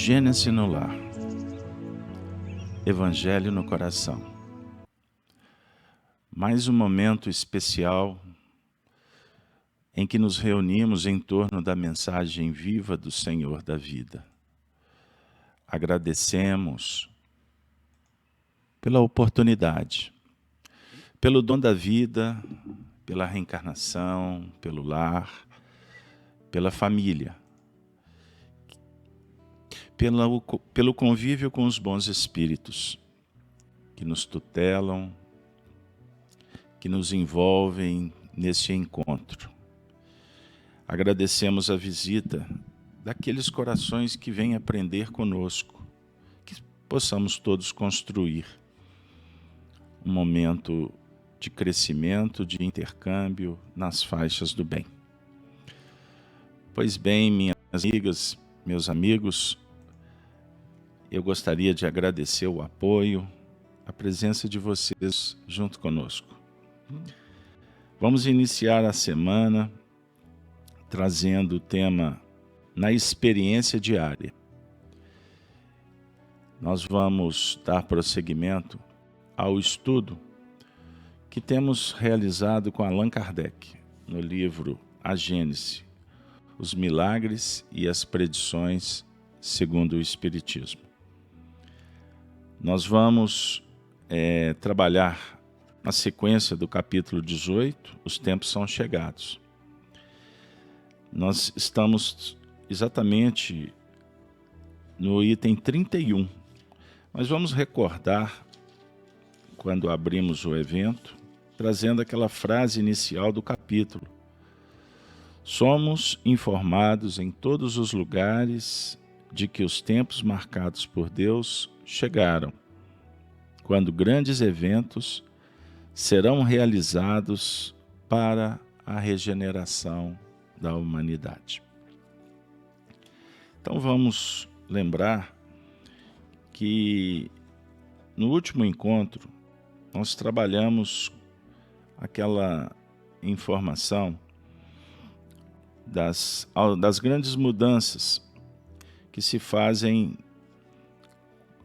Gênesis no lar, Evangelho no coração. Mais um momento especial em que nos reunimos em torno da mensagem viva do Senhor da vida. Agradecemos pela oportunidade, pelo dom da vida, pela reencarnação, pelo lar, pela família, pelo convívio com os bons espíritos que nos tutelam, que nos envolvem nesse encontro. Agradecemos a visita daqueles corações que vêm aprender conosco, que possamos todos construir um momento de crescimento, de intercâmbio nas faixas do bem. Pois bem, minhas amigas, meus amigos, eu gostaria de agradecer o apoio, a presença de vocês junto conosco. Vamos iniciar a semana trazendo o tema na experiência diária. Nós vamos dar prosseguimento ao estudo que temos realizado com Allan Kardec no livro A Gênese, os milagres e as predições segundo o Espiritismo. Nós vamos trabalhar na sequência do capítulo 18, os tempos são chegados. Nós estamos exatamente no item 31, mas vamos recordar, quando abrimos o evento, trazendo aquela frase inicial do capítulo. Somos informados em todos os lugares de que os tempos marcados por Deus chegaram, quando grandes eventos serão realizados para a regeneração da humanidade. Então vamos lembrar que no último encontro nós trabalhamos aquela informação das grandes mudanças que se fazem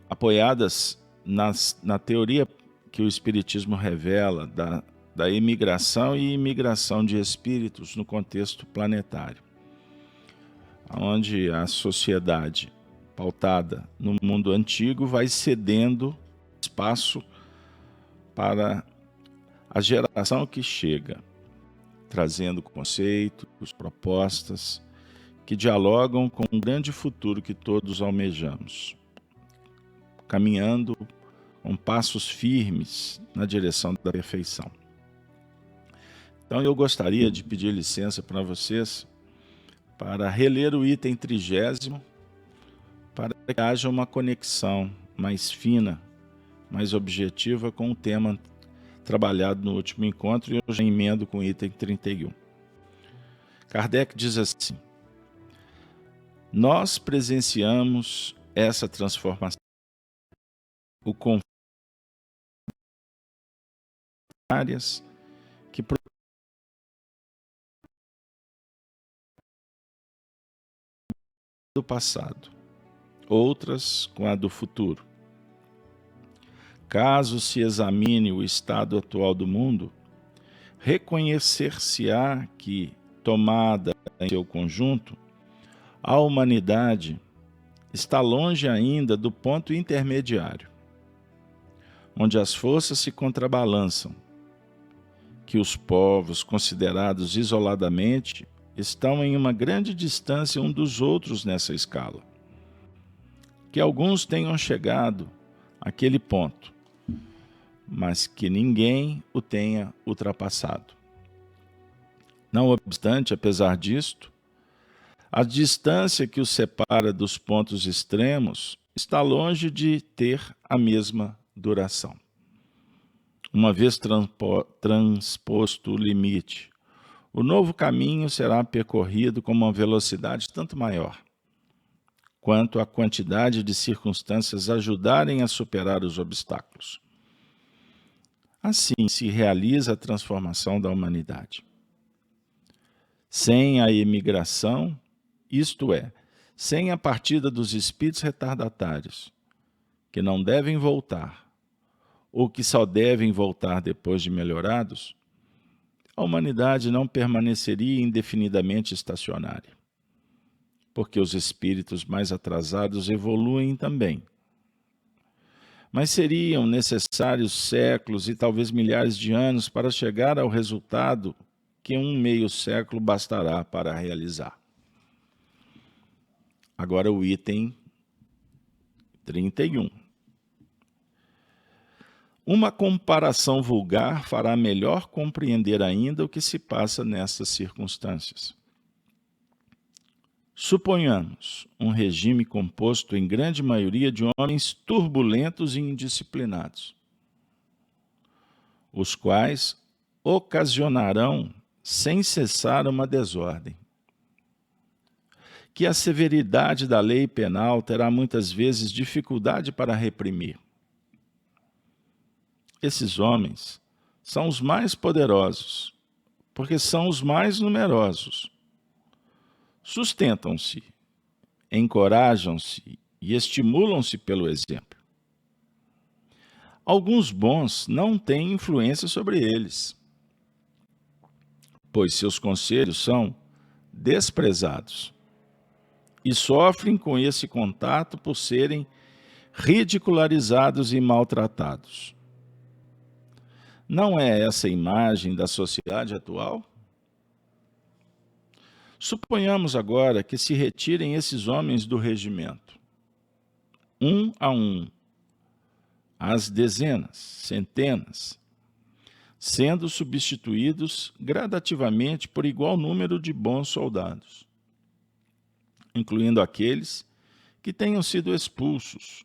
apoiadas na teoria que o Espiritismo revela da imigração e imigração de espíritos no contexto planetário, onde a sociedade pautada no mundo antigo vai cedendo espaço para a geração que chega, trazendo conceitos, propostas que dialogam com um grande futuro que todos almejamos, caminhando com passos firmes na direção da perfeição. Então eu gostaria de pedir licença para vocês para reler o item 30, para que haja uma conexão mais fina, mais objetiva com o tema trabalhado no último encontro, e eu já emendo com o item 31. Kardec diz assim: nós presenciamos essa transformação, o conflito áreas que do passado, outras com a do futuro. Caso se examine o estado atual do mundo, reconhecer-se-á que, tomada em seu conjunto, a humanidade está longe ainda do ponto intermediário, onde as forças se contrabalançam, que os povos considerados isoladamente estão em uma grande distância um dos outros nessa escala, que alguns tenham chegado àquele ponto, mas que ninguém o tenha ultrapassado. Não obstante, apesar disto, a distância que os separa dos pontos extremos está longe de ter a mesma duração. Uma vez transposto o limite, o novo caminho será percorrido com uma velocidade tanto maior, quanto a quantidade de circunstâncias ajudarem a superar os obstáculos. Assim se realiza a transformação da humanidade. Sem a emigração, isto é, sem a partida dos espíritos retardatários, que não devem voltar, ou que só devem voltar depois de melhorados, a humanidade não permaneceria indefinidamente estacionária, porque os espíritos mais atrasados evoluem também. Mas seriam necessários séculos e talvez milhares de anos para chegar ao resultado que um meio século bastará para realizar. Agora o item 31. Uma comparação vulgar fará melhor compreender ainda o que se passa nessas circunstâncias. Suponhamos um regime composto em grande maioria de homens turbulentos e indisciplinados, os quais ocasionarão sem cessar uma desordem, que a severidade da lei penal terá muitas vezes dificuldade para reprimir. Esses homens são os mais poderosos, porque são os mais numerosos. Sustentam-se, encorajam-se e estimulam-se pelo exemplo. Alguns bons não têm influência sobre eles, pois seus conselhos são desprezados e sofrem com esse contato por serem ridicularizados e maltratados. Não é essa a imagem da sociedade atual? Suponhamos agora que se retirem esses homens do regimento, um a um, às dezenas, centenas, sendo substituídos gradativamente por igual número de bons soldados, incluindo aqueles que tenham sido expulsos,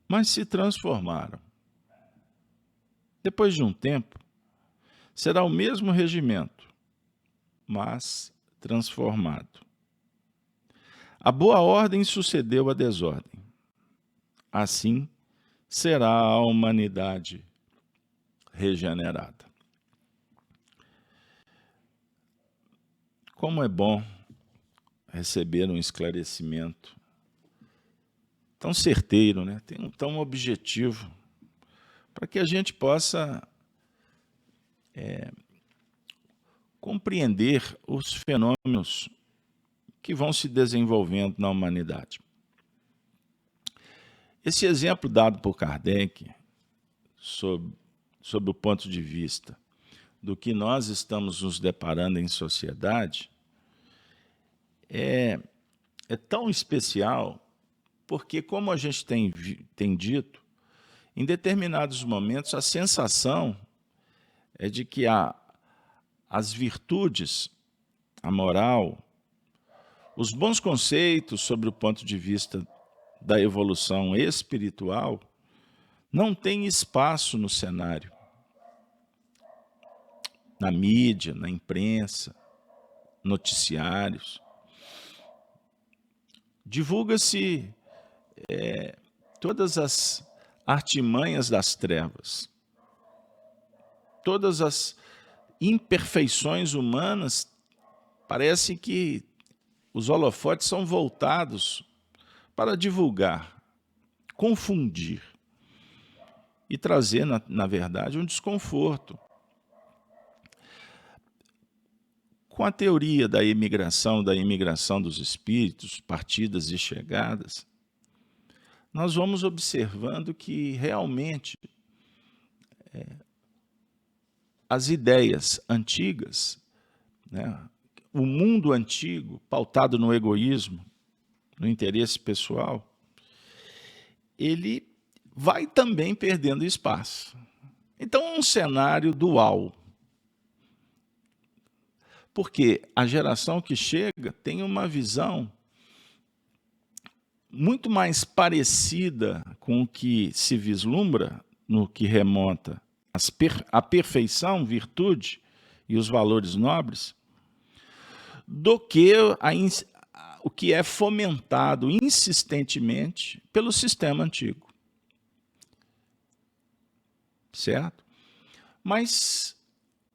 mas se transformaram. Depois de um tempo, será o mesmo regimento, mas transformado. A boa ordem sucedeu à desordem. Assim será a humanidade regenerada. Como é bom receber um esclarecimento tão certeiro, né? Tão objetivo, para que a gente possa compreender os fenômenos que vão se desenvolvendo na humanidade. Esse exemplo dado por Kardec, sob o ponto de vista do que nós estamos nos deparando em sociedade, é tão especial, porque, como a gente tem dito, em determinados momentos a sensação é de que as virtudes, a moral, os bons conceitos sobre o ponto de vista da evolução espiritual não têm espaço no cenário, na mídia, na imprensa, noticiários. Divulga-se todas as artimanhas das trevas, todas as imperfeições humanas. Parece que os holofotes são voltados para divulgar, confundir e trazer, na verdade, um desconforto. Com a teoria da imigração dos espíritos, partidas e chegadas, nós vamos observando que realmente as ideias antigas, né, o mundo antigo, pautado no egoísmo, no interesse pessoal, ele vai também perdendo espaço. Então, é um cenário dual. Porque a geração que chega tem uma visão muito mais parecida com o que se vislumbra no que remonta à perfeição, virtude e os valores nobres, do que o que é fomentado insistentemente pelo sistema antigo. Certo? Mas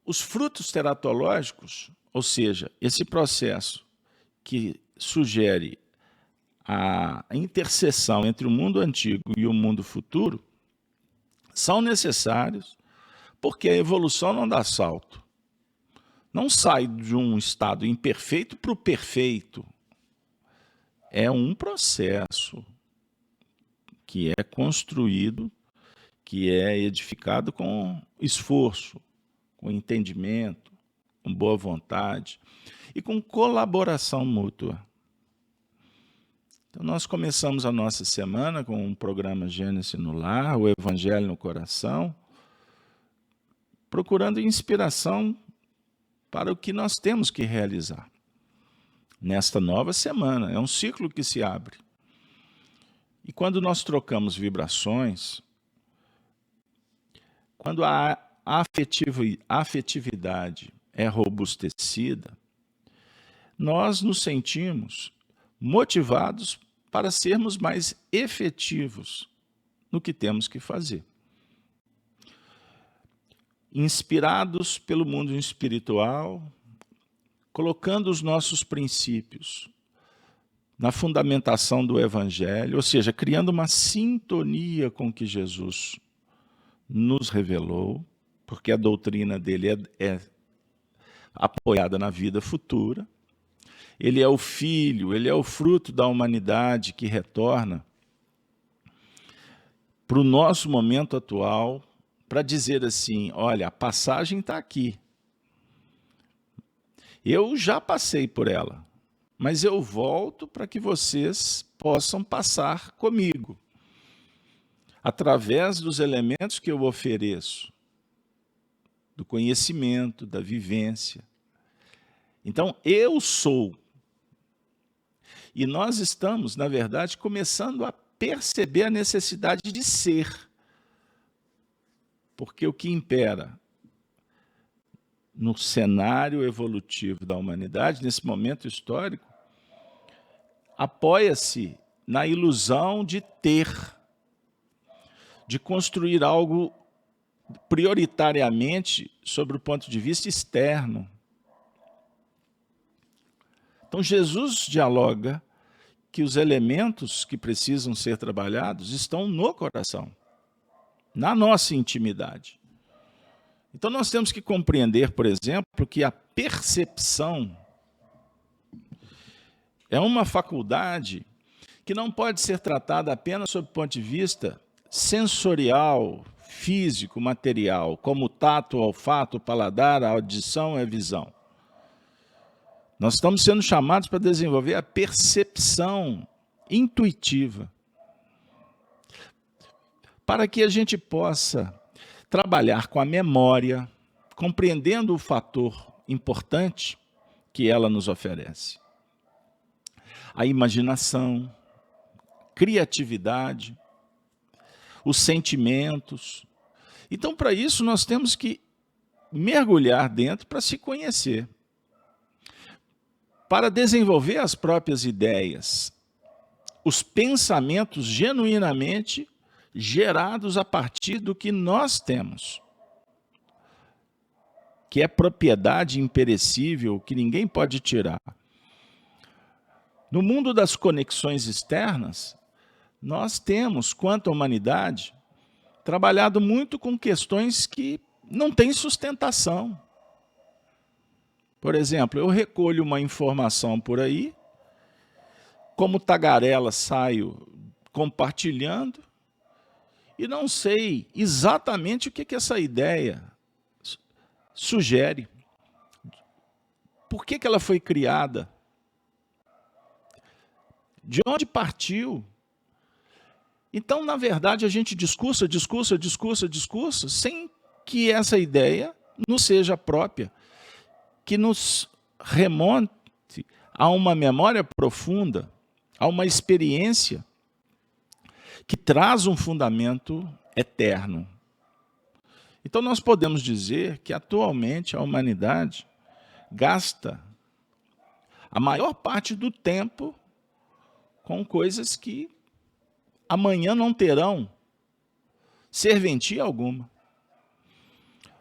os frutos teratológicos, ou seja, esse processo que sugere a interseção entre o mundo antigo e o mundo futuro são necessários, porque a evolução não dá salto. Não sai de um estado imperfeito para o perfeito. É um processo que é construído, que é edificado com esforço, com entendimento, com boa vontade e com colaboração mútua. Então, nós começamos a nossa semana com um programa Gênesis no Lar, o Evangelho no Coração, procurando inspiração para o que nós temos que realizar nesta nova semana. É um ciclo que se abre. E quando nós trocamos vibrações, quando a afetividade é robustecida, nós nos sentimos motivados para sermos mais efetivos no que temos que fazer. Inspirados pelo mundo espiritual, colocando os nossos princípios na fundamentação do Evangelho, ou seja, criando uma sintonia com o que Jesus nos revelou, porque a doutrina dele é apoiada na vida futura. Ele é o Filho, ele é o fruto da humanidade que retorna para o nosso momento atual, para dizer assim, olha, a passagem está aqui. Eu já passei por ela, mas eu volto para que vocês possam passar comigo, através dos elementos que eu ofereço, do conhecimento, da vivência. Então, eu sou. E nós estamos, na verdade, começando a perceber a necessidade de ser. Porque o que impera no cenário evolutivo da humanidade, nesse momento histórico, apoia-se na ilusão de ter, de construir algo prioritariamente sobre o ponto de vista externo. Então, Jesus dialoga que os elementos que precisam ser trabalhados estão no coração, na nossa intimidade. Então, nós temos que compreender, por exemplo, que a percepção é uma faculdade que não pode ser tratada apenas sob o ponto de vista sensorial, físico, material, como o tato, o olfato, o paladar, a audição e a visão. Nós estamos sendo chamados para desenvolver a percepção intuitiva, para que a gente possa trabalhar com a memória, compreendendo o fator importante que ela nos oferece. A imaginação, criatividade, os sentimentos. Então, para isso, nós temos que mergulhar dentro para se conhecer, para desenvolver as próprias ideias, os pensamentos genuinamente gerados a partir do que nós temos, que é propriedade imperecível, que ninguém pode tirar. No mundo das conexões externas, nós temos, quanto à humanidade, trabalhado muito com questões que não têm sustentação. Por exemplo, eu recolho uma informação por aí, como tagarela saio compartilhando, e não sei exatamente o que essa ideia sugere. Por que ela foi criada? De onde partiu? Então, na verdade, a gente discursa, sem que essa ideia nos seja própria, que nos remonte a uma memória profunda, a uma experiência que traz um fundamento eterno. Então, nós podemos dizer que, atualmente, a humanidade gasta a maior parte do tempo com coisas que amanhã não terão serventia alguma.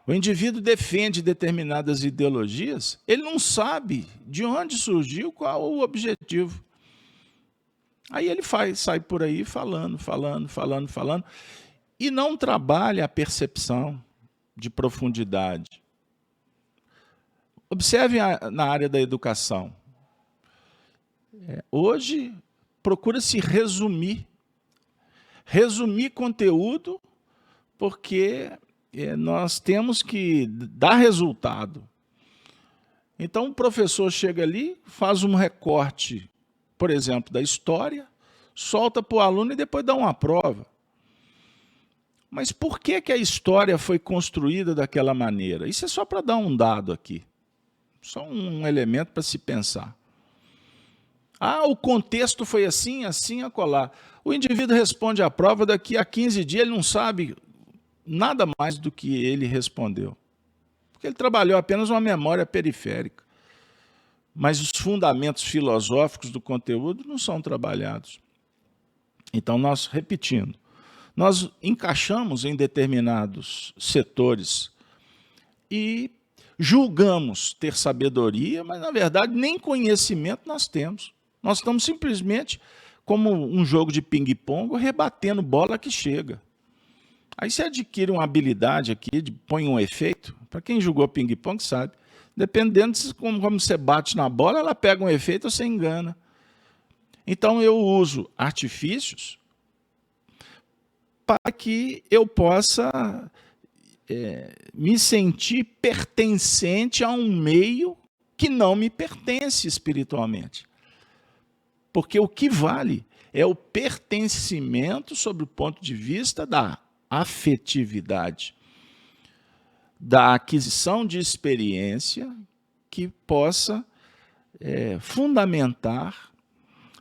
O indivíduo defende determinadas ideologias, ele não sabe de onde surgiu, qual o objetivo. Aí ele sai por aí falando, e não trabalha a percepção de profundidade. Observe na área da educação. Hoje, procura-se resumir conteúdo, porque nós temos que dar resultado. Então, o professor chega ali, faz um recorte, por exemplo, da história, solta para o aluno e depois dá uma prova. Mas por que a história foi construída daquela maneira? Isso é só para dar um dado aqui. Só um elemento para se pensar. O contexto foi assim, acolá. O indivíduo responde à prova, daqui a 15 dias ele não sabe nada mais do que ele respondeu. Porque ele trabalhou apenas uma memória periférica. Mas os fundamentos filosóficos do conteúdo não são trabalhados. Então, repetindo, nós encaixamos em determinados setores e julgamos ter sabedoria, mas, na verdade, nem conhecimento nós temos. Nós estamos simplesmente, como um jogo de ping-pong, rebatendo bola que chega. Aí você adquire uma habilidade aqui, põe um efeito. Para quem jogou ping-pong sabe. Dependendo de como você bate na bola, ela pega um efeito ou você engana. Então eu uso artifícios para que eu possa me sentir pertencente a um meio que não me pertence espiritualmente. Porque o que vale é o pertencimento sob o ponto de vista da afetividade, da aquisição de experiência que possa fundamentar,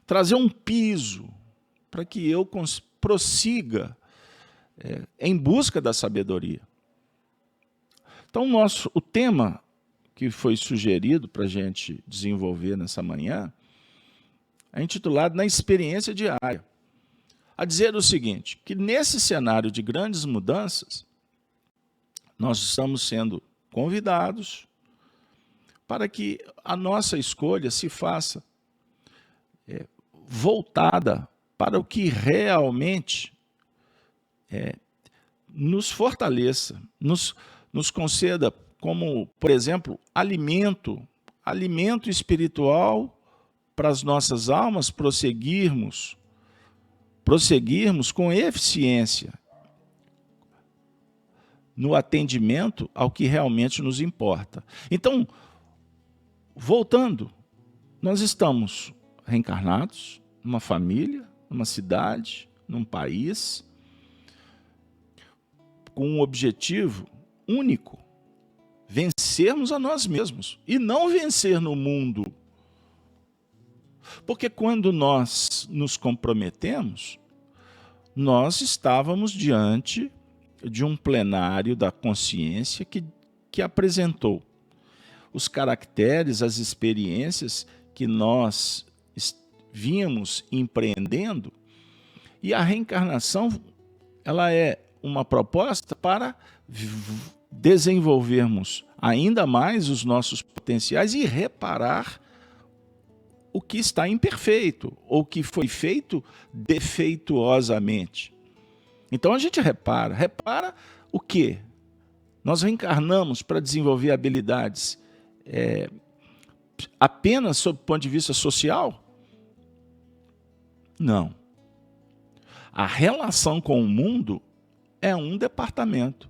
trazer um piso para que eu prossiga em busca da sabedoria. Então, o tema que foi sugerido para a gente desenvolver nessa manhã é intitulado Na Experiência Diária. A dizer o seguinte, que nesse cenário de grandes mudanças, nós estamos sendo convidados para que a nossa escolha se faça voltada para o que realmente nos fortaleça, nos conceda como, por exemplo, alimento espiritual para as nossas almas prosseguirmos com eficiência no atendimento ao que realmente nos importa. Então, voltando, nós estamos reencarnados numa família, numa cidade, num país, com um objetivo único: vencermos a nós mesmos e não vencer no mundo. Porque quando nós nos comprometemos, nós estávamos diante de um plenário da consciência que apresentou os caracteres, as experiências que nós vínhamos empreendendo, e a reencarnação ela é uma proposta para desenvolvermos ainda mais os nossos potenciais e reparar o que está imperfeito ou que foi feito defeituosamente. Então a gente repara o quê? Nós reencarnamos para desenvolver habilidades apenas sob o ponto de vista social? Não. A relação com o mundo é um departamento,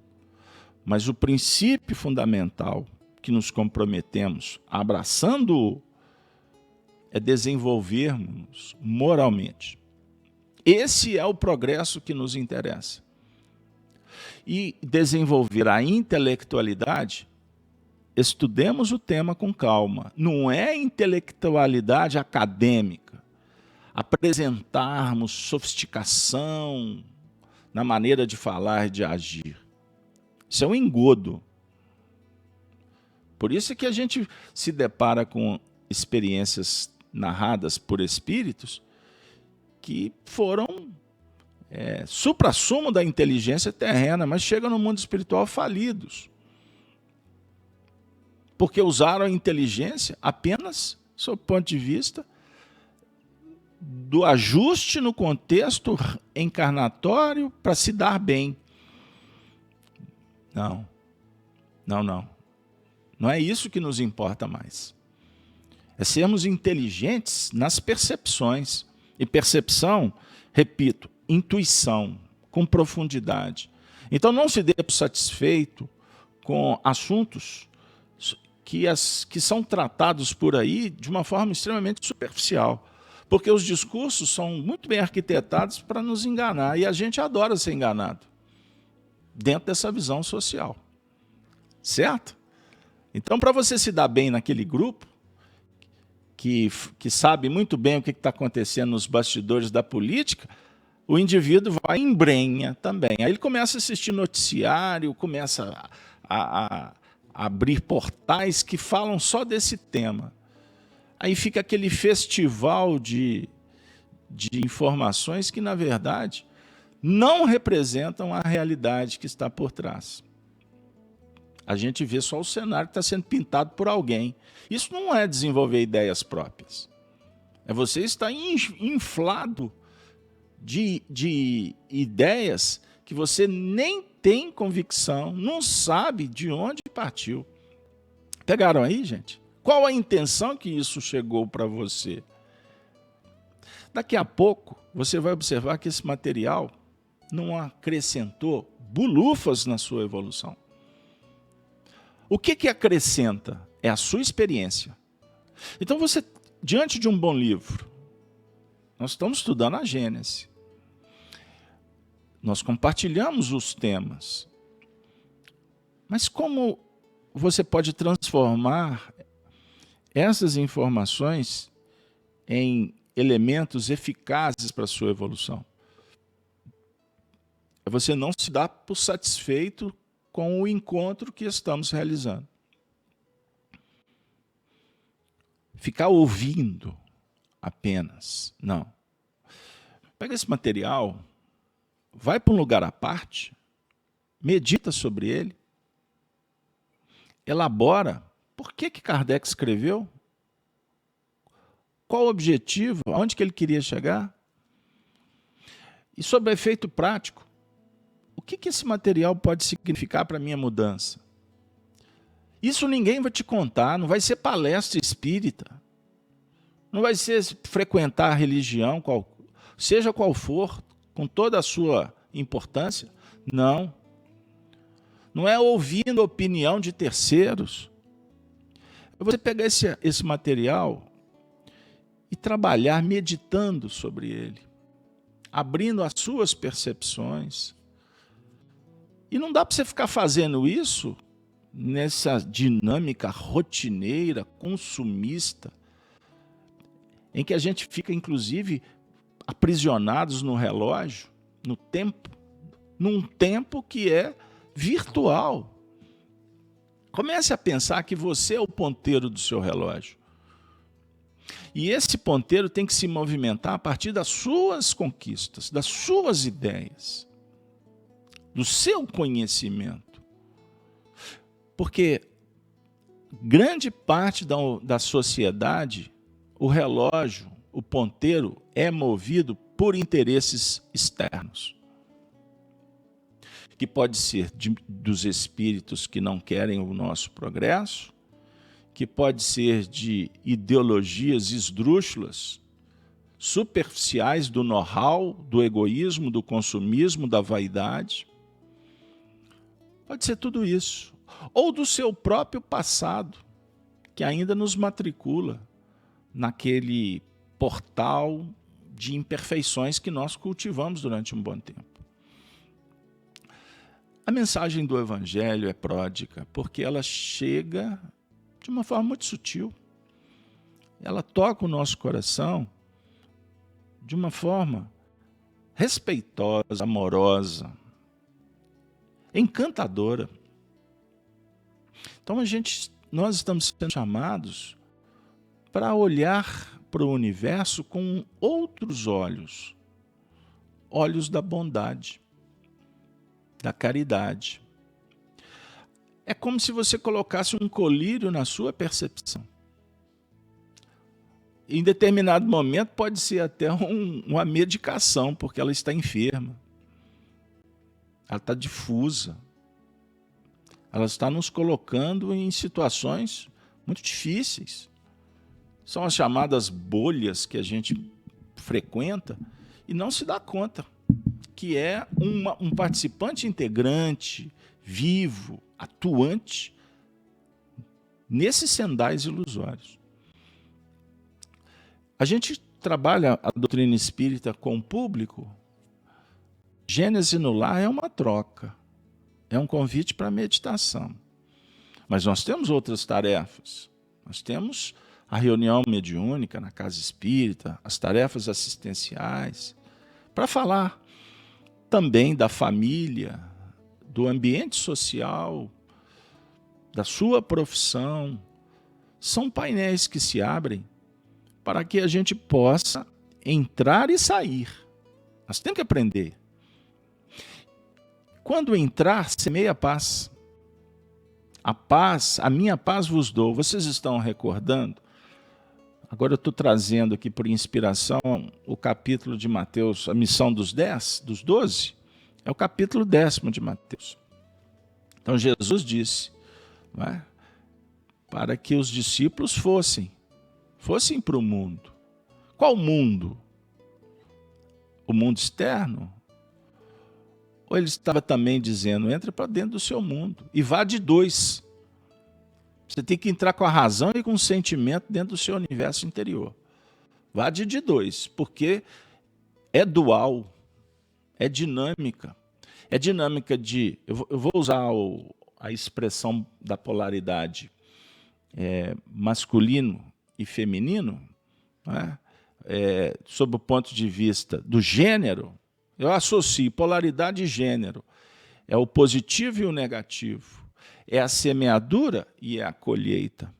mas o princípio fundamental que nos comprometemos abraçando-o é desenvolvermos moralmente. Esse é o progresso que nos interessa. E desenvolver a intelectualidade, estudemos o tema com calma. Não é intelectualidade acadêmica, apresentarmos sofisticação na maneira de falar e de agir. Isso é um engodo. Por isso é que a gente se depara com experiências narradas por espíritos que foram suprassumo da inteligência terrena, mas chegam no mundo espiritual falidos. Porque usaram a inteligência apenas sob o ponto de vista do ajuste no contexto encarnatório para se dar bem. Não. Não é isso que nos importa mais. É sermos inteligentes nas percepções. E percepção, repito, intuição, com profundidade. Então não se dê por satisfeito com assuntos que são tratados por aí de uma forma extremamente superficial. Porque os discursos são muito bem arquitetados para nos enganar. E a gente adora ser enganado dentro dessa visão social. Certo? Então, para você se dar bem naquele grupo, que sabe muito bem o que está acontecendo nos bastidores da política, o indivíduo vai em embrenha também. Aí ele começa a assistir noticiário, começa a abrir portais que falam só desse tema. Aí fica aquele festival de informações que, na verdade, não representam a realidade que está por trás. A gente vê só o cenário que está sendo pintado por alguém. Isso não é desenvolver ideias próprias. É você estar inflado de ideias que você nem tem convicção, não sabe de onde partiu. Pegaram aí, gente? Qual a intenção que isso chegou para você? Daqui a pouco, você vai observar que esse material não acrescentou bulufas na sua evolução. O que acrescenta? É a sua experiência. Então você, diante de um bom livro, nós estamos estudando a Gênese. Nós compartilhamos os temas. Mas como você pode transformar essas informações em elementos eficazes para a sua evolução? É você não se dar por satisfeito com o encontro que estamos realizando. Ficar ouvindo apenas, não. Pega esse material, vai para um lugar à parte, medita sobre ele, elabora por que Kardec escreveu, qual o objetivo, aonde que ele queria chegar, e sobre o efeito prático. O que esse material pode significar para a minha mudança? Isso ninguém vai te contar, não vai ser palestra espírita, não vai ser frequentar a religião, seja qual for, com toda a sua importância. Não. Não é ouvindo a opinião de terceiros. É você pegar esse material e trabalhar meditando sobre ele, abrindo as suas percepções. E não dá para você ficar fazendo isso nessa dinâmica rotineira, consumista, em que a gente fica, inclusive, aprisionados no relógio, no tempo, num tempo que é virtual. Comece a pensar que você é o ponteiro do seu relógio. E esse ponteiro tem que se movimentar a partir das suas conquistas, das suas ideias, do seu conhecimento. Porque grande parte da sociedade, o relógio, o ponteiro, é movido por interesses externos. Que pode ser dos espíritos que não querem o nosso progresso, que pode ser de ideologias esdrúxulas, superficiais do know-how, do egoísmo, do consumismo, da vaidade. Pode ser tudo isso. Ou do seu próprio passado, que ainda nos matricula naquele portal de imperfeições que nós cultivamos durante um bom tempo. A mensagem do Evangelho é pródiga, porque ela chega de uma forma muito sutil. Ela toca o nosso coração de uma forma respeitosa, amorosa, encantadora. Então nós estamos sendo chamados para olhar para o universo com outros olhos, olhos da bondade, da caridade. É como se você colocasse um colírio na sua percepção. em determinado momento pode ser até uma medicação, porque ela está enferma. Ela está difusa. Ela está nos colocando em situações muito difíceis. São as chamadas bolhas que a gente frequenta e não se dá conta que é um participante integrante, vivo, atuante, nesses sendais ilusórios. A gente trabalha a doutrina espírita com o público. Gênese no lar é uma troca, é um convite para a meditação. Mas nós temos outras tarefas. Nós temos a reunião mediúnica na casa espírita, as tarefas assistenciais, para falar também da família, do ambiente social, da sua profissão. São painéis que se abrem para que a gente possa entrar e sair. Nós temos que aprender. Quando entrar, semeia a paz. A paz, a minha paz vos dou. Vocês estão recordando? Agora eu estou trazendo aqui por inspiração o capítulo de Mateus, a missão dos 10, dos 12, é o capítulo 10º de Mateus. Então Jesus disse, não é? Para que os discípulos fossem para o mundo. Qual mundo? O mundo externo? Ou ele estava também dizendo, entra para dentro do seu mundo e vá de dois. Você tem que entrar com a razão e com o sentimento dentro do seu universo interior. Vá de dois, porque é dual, é dinâmica. É dinâmica de... Eu vou usar a expressão da polaridade masculino e feminino, né? Sob o ponto de vista do gênero, eu associo polaridade e gênero. É o positivo e o negativo. É a semeadura e é a colheita.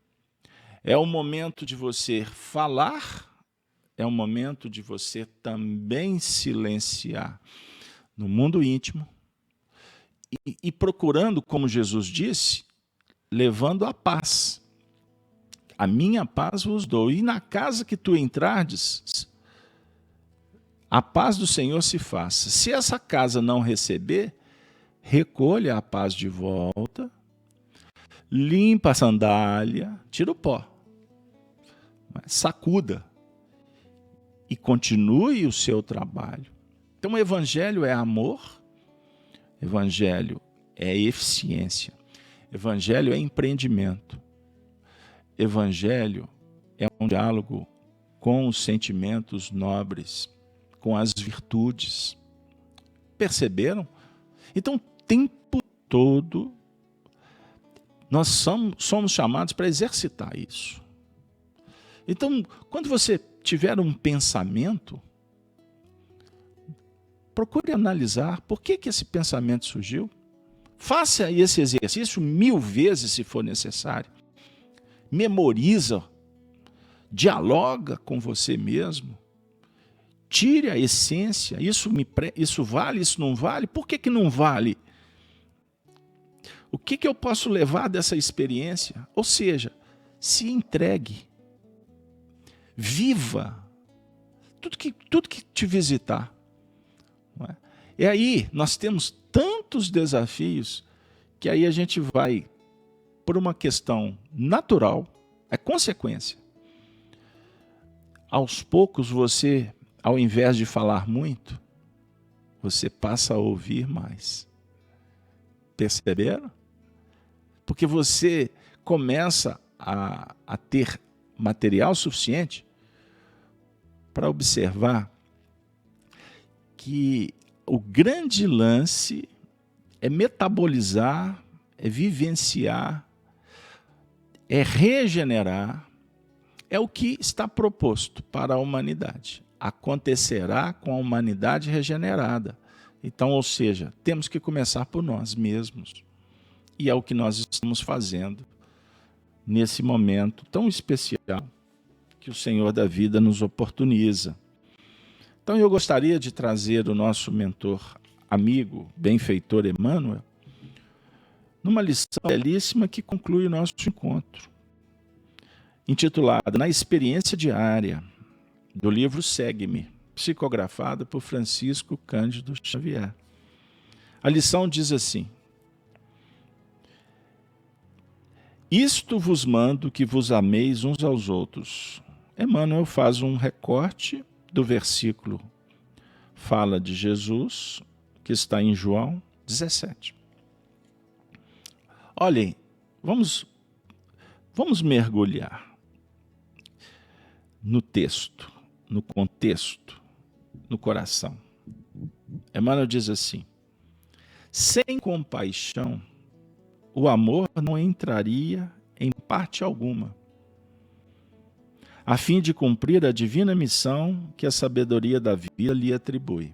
É o momento de você falar, é o momento de você também silenciar no mundo íntimo e procurando, como Jesus disse, levando a paz. A minha paz vos dou. E na casa que tu entrardes, a paz do Senhor se faça. Se essa casa não receber, recolha a paz de volta, limpa a sandália, tira o pó, sacuda e continue o seu trabalho. Então o evangelho é amor, evangelho é eficiência, evangelho é empreendimento, evangelho é um diálogo com os sentimentos nobres, com as virtudes. Perceberam? Então, o tempo todo, nós somos chamados para exercitar isso. Então, quando você tiver um pensamento, procure analisar por que esse pensamento surgiu. Faça esse exercício 1000 vezes, se for necessário. Memoriza, dialoga com você mesmo. Tire a essência, isso vale, isso não vale? Por que não vale? O que eu posso levar dessa experiência? Ou seja, se entregue, viva tudo que te visitar. Não é? E aí nós temos tantos desafios que aí a gente vai por uma questão natural, é consequência. Aos poucos você, ao invés de falar muito, você passa a ouvir mais. Perceberam? Porque você começa a ter material suficiente para observar que o grande lance é metabolizar, é vivenciar, é regenerar, é o que está proposto para a humanidade. Acontecerá com a humanidade regenerada. Então, ou seja, temos que começar por nós mesmos. E é o que nós estamos fazendo nesse momento tão especial que o Senhor da vida nos oportuniza. Então eu gostaria de trazer o nosso mentor, amigo, benfeitor Emmanuel, numa lição belíssima que conclui o nosso encontro. intitulada Na Experiência Diária, do livro Segue-me, psicografado por Francisco Cândido Xavier. A lição diz assim: isto vos mando, que vos ameis uns aos outros. Emmanuel faz um recorte do versículo. Fala de Jesus, que está em João 17. Olhem, vamos mergulhar no texto, no contexto, no coração. Emmanuel diz assim: sem compaixão, o amor não entraria em parte alguma, a fim de cumprir a divina missão que a sabedoria da vida lhe atribui.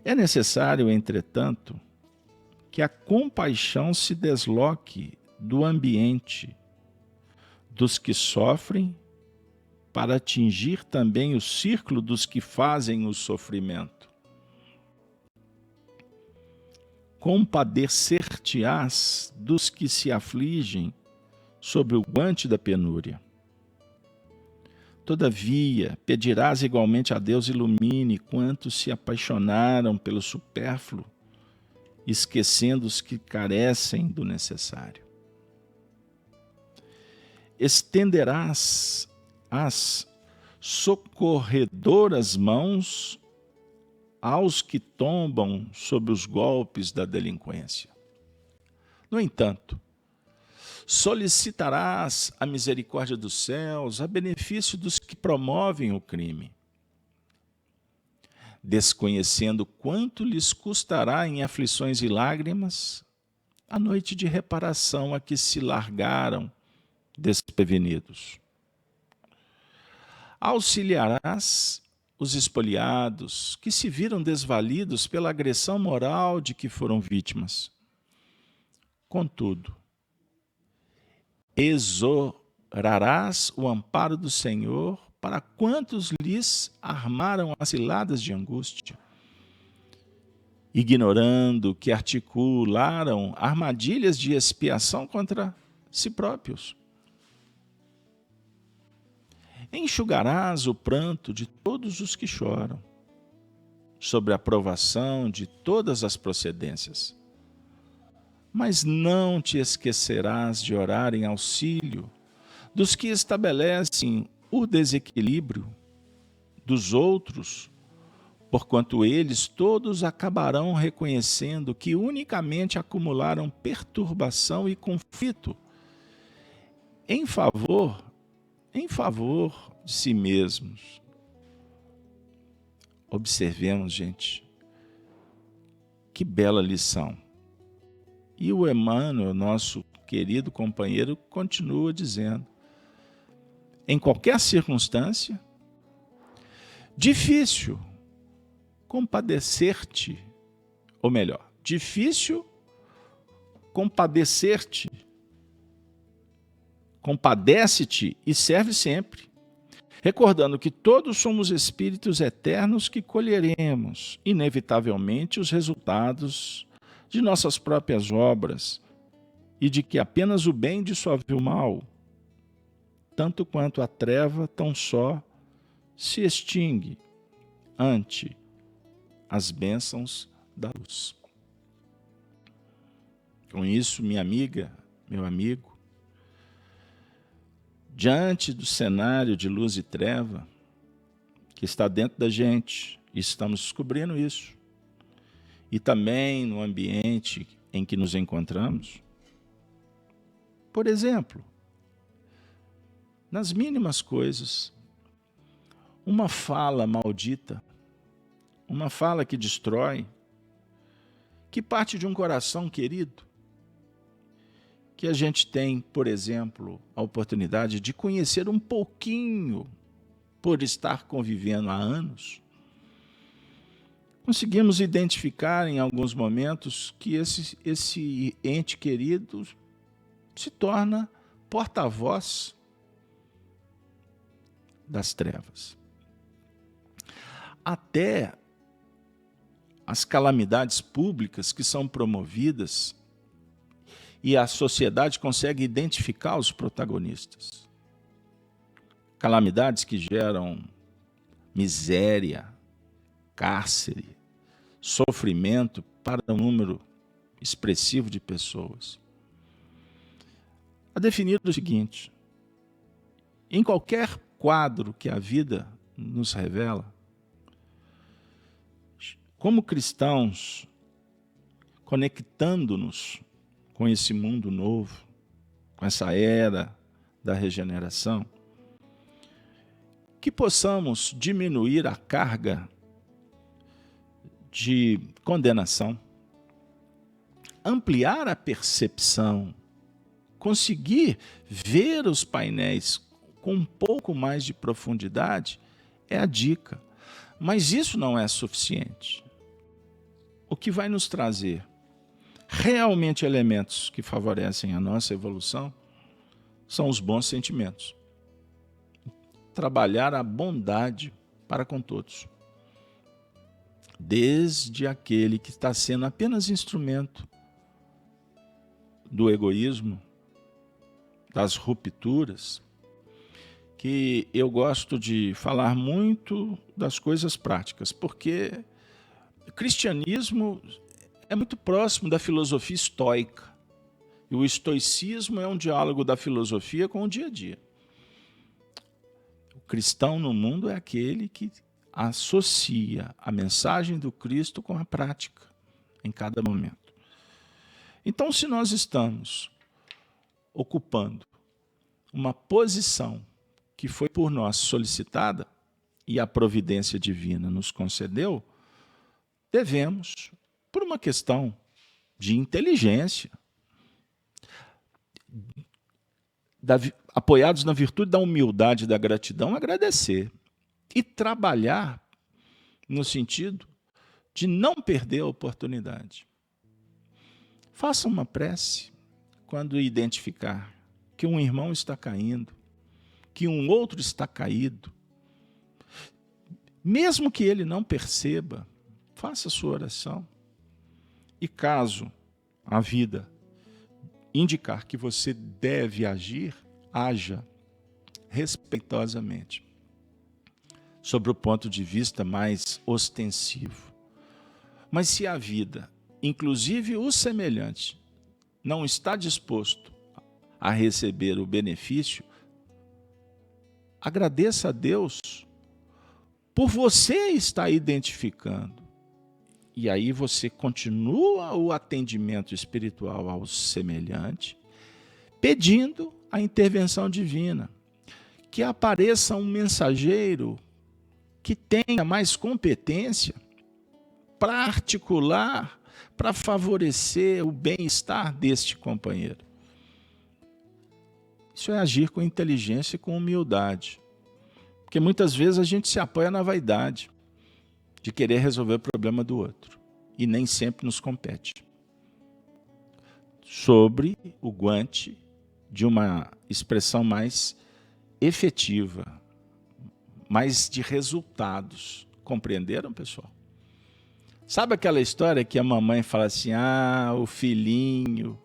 É necessário, entretanto, que a compaixão se desloque do ambiente dos que sofrem para atingir também o círculo dos que fazem o sofrimento. Compadecer-te-ás dos que se afligem sob o guante da penúria. Todavia, pedirás igualmente a Deus ilumine quantos se apaixonaram pelo supérfluo, esquecendo os que carecem do necessário. Estenderás as socorredoras mãos aos que tombam sob os golpes da delinquência. No entanto, solicitarás a misericórdia dos céus a benefício dos que promovem o crime, desconhecendo quanto lhes custará em aflições e lágrimas a noite de reparação a que se largaram desprevenidos. Auxiliarás os espoliados que se viram desvalidos pela agressão moral de que foram vítimas. Contudo, exorarás o amparo do Senhor para quantos lhes armaram as ciladas de angústia, ignorando que articularam armadilhas de expiação contra si próprios. Enxugarás o pranto de todos os que choram, sobre a provação de todas as procedências. Mas não te esquecerás de orar em auxílio dos que estabelecem o desequilíbrio dos outros, porquanto eles todos acabarão reconhecendo que unicamente acumularam perturbação e conflito em favor de si mesmos. Observemos, gente, que bela lição. E o Emmanuel, nosso querido companheiro, continua dizendo: em qualquer circunstância, difícil compadecer-te, ou melhor, difícil compadecer-te, compadece-te e serve sempre, recordando que todos somos espíritos eternos que colheremos, inevitavelmente, os resultados de nossas próprias obras e de que apenas o bem dissolve o mal, tanto quanto a treva tão só se extingue ante as bênçãos da luz. Com isso, minha amiga, meu amigo, diante do cenário de luz e treva que está dentro da gente, e estamos descobrindo isso, e também no ambiente em que nos encontramos, por exemplo, nas mínimas coisas, uma fala maldita, uma fala que destrói, que parte de um coração querido, que a gente tem, por exemplo, a oportunidade de conhecer um pouquinho por estar convivendo há anos, conseguimos identificar em alguns momentos que esse ente querido se torna porta-voz das trevas. Até as calamidades públicas que são promovidas e a sociedade consegue identificar os protagonistas. Calamidades que geram miséria, cárcere, sofrimento para um número expressivo de pessoas. A definir o seguinte: em qualquer quadro que a vida nos revela, como cristãos, conectando-nos com esse mundo novo, com essa era da regeneração, que possamos diminuir a carga de condenação, ampliar a percepção, conseguir ver os painéis com um pouco mais de profundidade é a dica. Mas isso não é suficiente. O que vai nos trazer realmente elementos que favorecem a nossa evolução são os bons sentimentos. Trabalhar a bondade para com todos. Desde aquele que está sendo apenas instrumento do egoísmo, das rupturas, que eu gosto de falar muito das coisas práticas, porque o cristianismo é muito próximo da filosofia estoica, e o estoicismo é um diálogo da filosofia com o dia a dia. O cristão no mundo é aquele que associa a mensagem do Cristo com a prática, em cada momento. Então, se nós estamos ocupando uma posição que foi por nós solicitada e a providência divina nos concedeu, devemos, por uma questão de inteligência, apoiados na virtude da humildade e da gratidão, agradecer e trabalhar no sentido de não perder a oportunidade. Faça uma prece quando identificar que um irmão está caindo, que um outro está caído. Mesmo que ele não perceba, faça a sua oração. E caso a vida indicar que você deve agir, haja respeitosamente, sobre o ponto de vista mais ostensivo. Mas se a vida, inclusive o semelhante, não está disposto a receber o benefício, agradeça a Deus por você estar identificando. E aí você continua o atendimento espiritual ao semelhante, pedindo a intervenção divina. Que apareça um mensageiro que tenha mais competência para articular, para favorecer o bem-estar deste companheiro. Isso é agir com inteligência e com humildade. Porque muitas vezes a gente se apoia na vaidade de querer resolver o problema do outro. E nem sempre nos compete. Sobre o guante de uma expressão mais efetiva, mais de resultados. Compreenderam, pessoal? Sabe aquela história que a mamãe fala assim, o filhinho,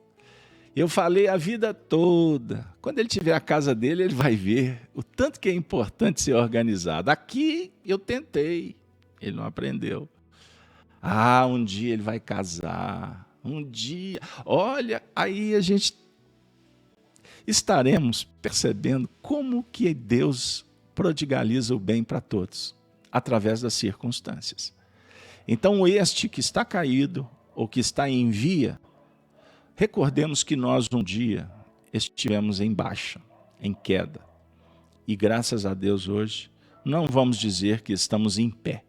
eu falei a vida toda. Quando ele tiver a casa dele, ele vai ver o tanto que é importante ser organizado. Aqui eu tentei, ele não aprendeu. Um dia ele vai casar, um dia... Olha, aí a gente estaremos percebendo como que Deus prodigaliza o bem para todos, através das circunstâncias. Então, este que está caído, ou que está em via, recordemos que nós um dia estivemos em baixa, em queda. E graças a Deus hoje, não vamos dizer que estamos em pé,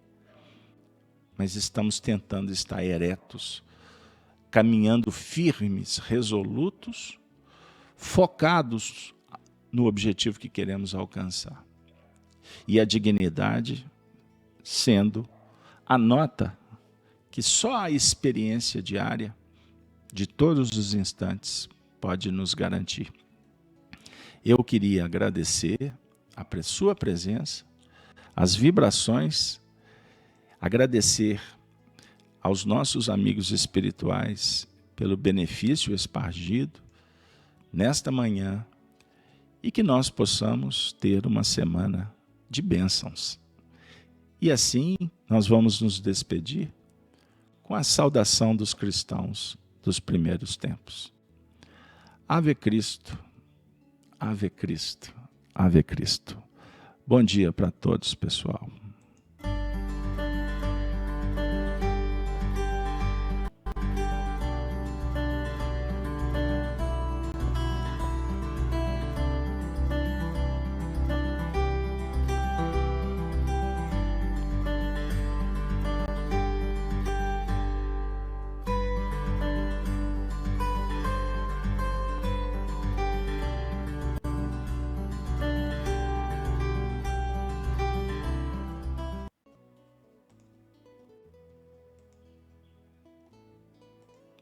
mas estamos tentando estar eretos, caminhando firmes, resolutos, focados no objetivo que queremos alcançar. E a dignidade sendo a nota que só a experiência diária de todos os instantes pode nos garantir. Eu queria agradecer a sua presença, as vibrações, agradecer aos nossos amigos espirituais pelo benefício espargido nesta manhã e que nós possamos ter uma semana de bênçãos. E assim nós vamos nos despedir com a saudação dos cristãos dos primeiros tempos. Ave Cristo, Ave Cristo, Ave Cristo. Bom dia para todos, pessoal.